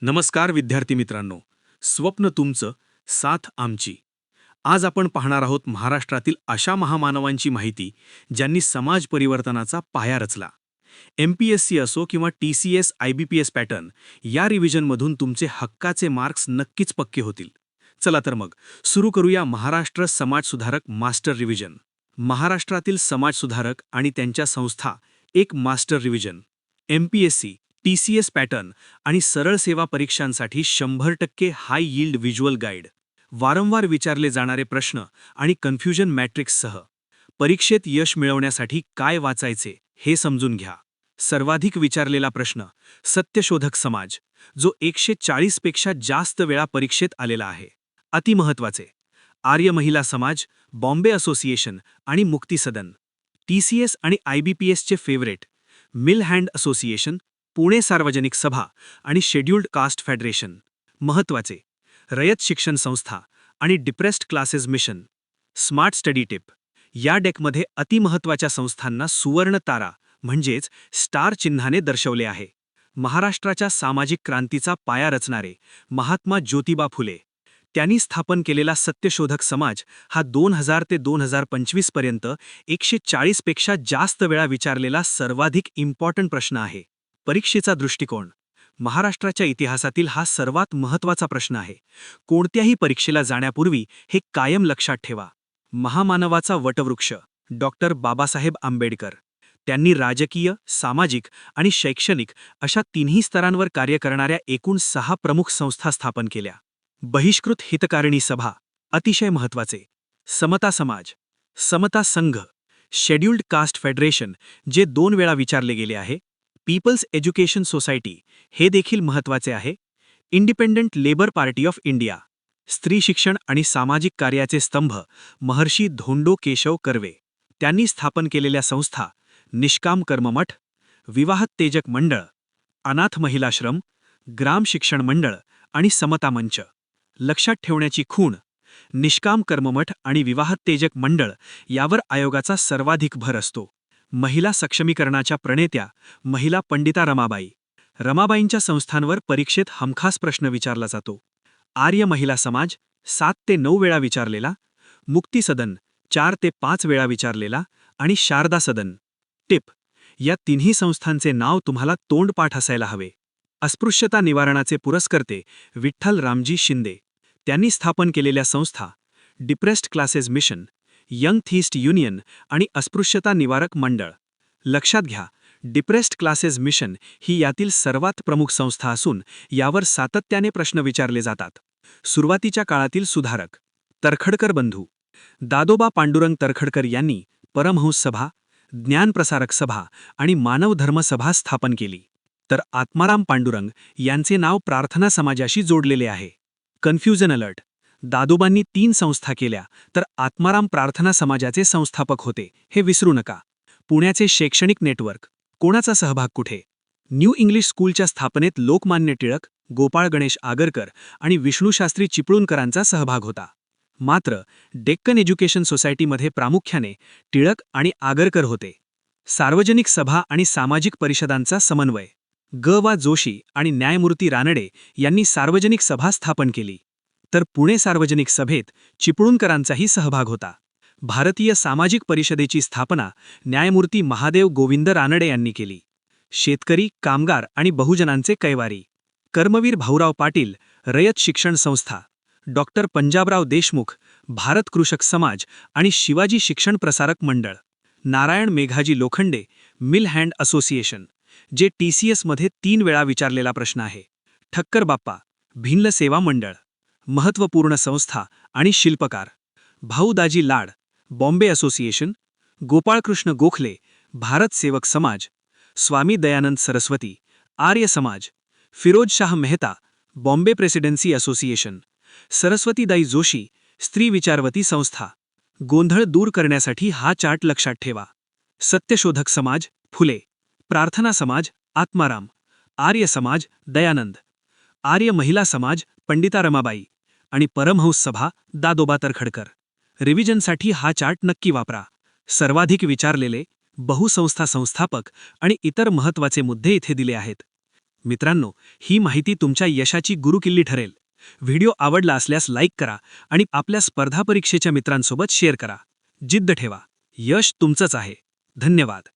नमस्कार विद्यार्थी मित्रांनो. स्वप्न तुमचं, साथ आमची. आज आपण पाहणार आहोत महाराष्ट्रातील अशा महामानवांची माहिती ज्यांनी समाज परिवर्तनाचा पाया रचला. MPSC असो किंवा TCS IBPS पॅटर्न, या रिव्हिजनमधून तुमचे हक्काचे मार्क्स नक्कीच पक्के होतील. चला तर मग सुरू करूया महाराष्ट्र समाजसुधारक मास्टर रिव्हिजन. महाराष्ट्रातील समाजसुधारक आणि त्यांच्या संस्था एक master revision. MPSC TCS pattern आणि सरळ सेवा परीक्षांसाठी 100% हाय यील्ड व्हिज्युअल गाईड. वारंवार विचारले जाणारे प्रश्न आणि कन्फ्युजन मॅट्रिक्ससह. परीक्षेत यश मिळवण्यासाठी काय वाचायचे हे समजून घ्या. सर्वाधिक विचारलेला प्रश्न, सत्यशोधक समाज, जो 140 पेक्षा जास्त वेळा परीक्षेत आलेला आहे. अतिमहत्वाचे, आर्य महिला समाज, बॉम्बे असोसिएशन आणि मुक्ती सदन. TCS आणि IBPSचे favourite, mill hand association, Pune Sarvajanik Sabha आणि शेड्यूल्ड कास्ट फेडरेशन. महत्त्वाचे, रयत शिक्षण संस्था आणि depressed classes mission. Smart study tip, या डेकमध्ये अतिमहत्त्वाच्या संस्थांना सुवर्ण तारा म्हणजेच स्टार चिन्हाने दर्शवले आहे. महाराष्ट्राच्या सामाजिक क्रांतीचा पाया रचणारे महात्मा ज्योतिबा फुले. त्यांनी स्थापन केलेला सत्यशोधक समाज हा 2000 ते 2025 पर्यंत 140 पेक्षा जास्त वेळा विचारलेला सर्वाधिक इम्पॉर्टंट प्रश्न आहे. परीक्षेचा दृष्टिकोन, महाराष्ट्राच्या इतिहासातील हा सर्वात महत्त्वाचा प्रश्न आहे. कोणत्याही परीक्षेला जाण्यापूर्वी हे कायम लक्षात ठेवा. महामानवाचा वटवृक्ष, डॉक्टर बाबासाहेब आंबेडकर. त्यांनी राजकीय, सामाजिक आणि शैक्षणिक अशा तिन्ही स्तरांवर कार्य करणाऱ्या एकूण 6 प्रमुख संस्था स्थापन केल्या. बहिष्कृत हितकारिणी सभा, अतिशय महत्त्वाचे. समता समाज, समता संघ, शेड्यूल्ड कास्ट फेडरेशन, जे 2 वेळा विचारले गेले आहे. पीपल्स एज्युकेशन सोसायटी, हे देखील महत्त्वाचे आहे. Independent labour party of India. स्त्री शिक्षण आणि सामाजिक कार्याचे स्तंभ, महर्षी धोंडो केशव कर्वे. त्यांनी स्थापन केलेल्या संस्था, निष्काम कर्ममठ, विवाहत्तेजक मंडळ, अनाथ महिलाश्रम, ग्राम शिक्षण मंडळ आणि समता मंच. लक्षात ठेवण्याची खूण, निष्काम कर्ममठ आणि विवाहत्तेजक मंडळ यावर आयोगाचा सर्वाधिक भर असतो. महिला सक्षमीकरणाच्या प्रणेत्या, महिला पंडिता रमाबाई. रमाबाईंच्या संस्थांवर परीक्षेत हमखास प्रश्न विचारला जातो. आर्य महिला समाज, 7 ते 9 वेळा विचारलेला. मुक्ती सदन, 4 ते 5 वेळा विचारलेला. आणि शारदा सदन. टिप, या तिन्ही संस्थांचे नाव तुम्हाला तोंडपाठ असायला हवे. अस्पृश्यता निवारणाचे पुरस्कर्ते विठ्ठल रामजी शिंदे. त्यांनी स्थापन केलेल्या संस्था, depressed classes mission, young theist union आणि अस्पृश्यता निवारक मंडळ. लक्षात घ्या, डिप्रेस्ड क्लासेस मिशन ही यातील सर्वात प्रमुख संस्था असून यावर सातत्याने प्रश्न विचारले जातात. सुरुवातीच्या काळातील सुधारक, तरखडकर बंधू. दादोबा पांडुरंग तरखडकर यांनी परमहंस सभा, ज्ञानप्रसारक सभा आणि मानव धर्म सभा स्थापन केली. तर आत्माराम पांडुरंग यांचे नाव प्रार्थना समाजाशी जोडलेले आहे. कन्फ्युजन अलर्ट, दादोबांनी 3 संस्था केल्या, तर आत्माराम प्रार्थना समाजाचे संस्थापक होते, हे विसरू नका. पुण्याचे शैक्षणिक नेटवर्क, कोणाचा सहभाग कुठे? न्यू इंग्लिश स्कूलच्या स्थापनेत लोकमान्य टिळक, गोपाळ गणेश आगरकर आणि विष्णूशास्त्री चिपळूणकरांचा सहभाग होता. मात्र डेक्कन एज्युकेशन सोसायटीमध्ये प्रामुख्याने टिळक आणि आगरकर होते. सार्वजनिक सभा आणि सामाजिक परिषदांचा समन्वय, ग. जोशी आणि न्यायमूर्ती रानडे यांनी सार्वजनिक सभा स्थापन केली. तर पुणे सार्वजनिक सभेत चिपळूणकरांचाही सहभाग होता. भारतीय सामाजिक परिषदेची स्थापना न्यायमूर्ती महादेव गोविंद रानडे यांनी केली. शेतकरी, कामगार आणि बहुजनांचे कैवारी, कर्मवीर भाऊराव पाटील, रयत शिक्षण संस्था, डॉक्टर पंजाबराव देशमुख, भारत कृषक समाज आणि शिवाजी शिक्षण Prasarak Mandal. Narayan Meghaji Lokhande, mill hand association, जे TCS मध्ये 3 वेळा विचारलेला प्रश्न आहे. ठक्कर बाप्पा, भिल्ल सेवा मंडळ. महत्त्वपूर्ण संस्था आणि शिल्पकार, भाऊदाजी लाड, बॉम्बे असोसिएशन, गोपाळकृष्ण गोखले, भारत सेवक समाज, स्वामी दयानंद सरस्वती, आर्य समाज, फिरोजशाह मेहता, बॉम्बे प्रेसिडेन्सी असोसिएशन, सरस्वतीदाई जोशी, स्त्री विचारवती संस्था. गोंधळ दूर करण्यासाठी हा चार्ट लक्षात ठेवा. सत्यशोधक समाज फुले, प्रार्थना समाज आत्माराम, आर्य समाज दयानंद, आर्य महिला समाज पंडिता रमाबाई आणि परमहंस सभा दादोबा तरखडकर. रिव्हिजनसाठी हा चार्ट नक्की वापरा. सर्वाधिक विचारलेले, बहुसंस्था संस्थापक आणि इतर महत्त्वाचे मुद्दे इथे दिले आहेत. मित्रांनो, ही माहिती तुमच्या यशाची गुरुकिल्ली ठरेल. व्हिडिओ आवडला असल्यास लाईक करा आणि आपल्या स्पर्धा परीक्षेच्या मित्रांसोबत शेअर करा. जिद्द ठेवा. यश तुमचंच आहे. धन्यवाद.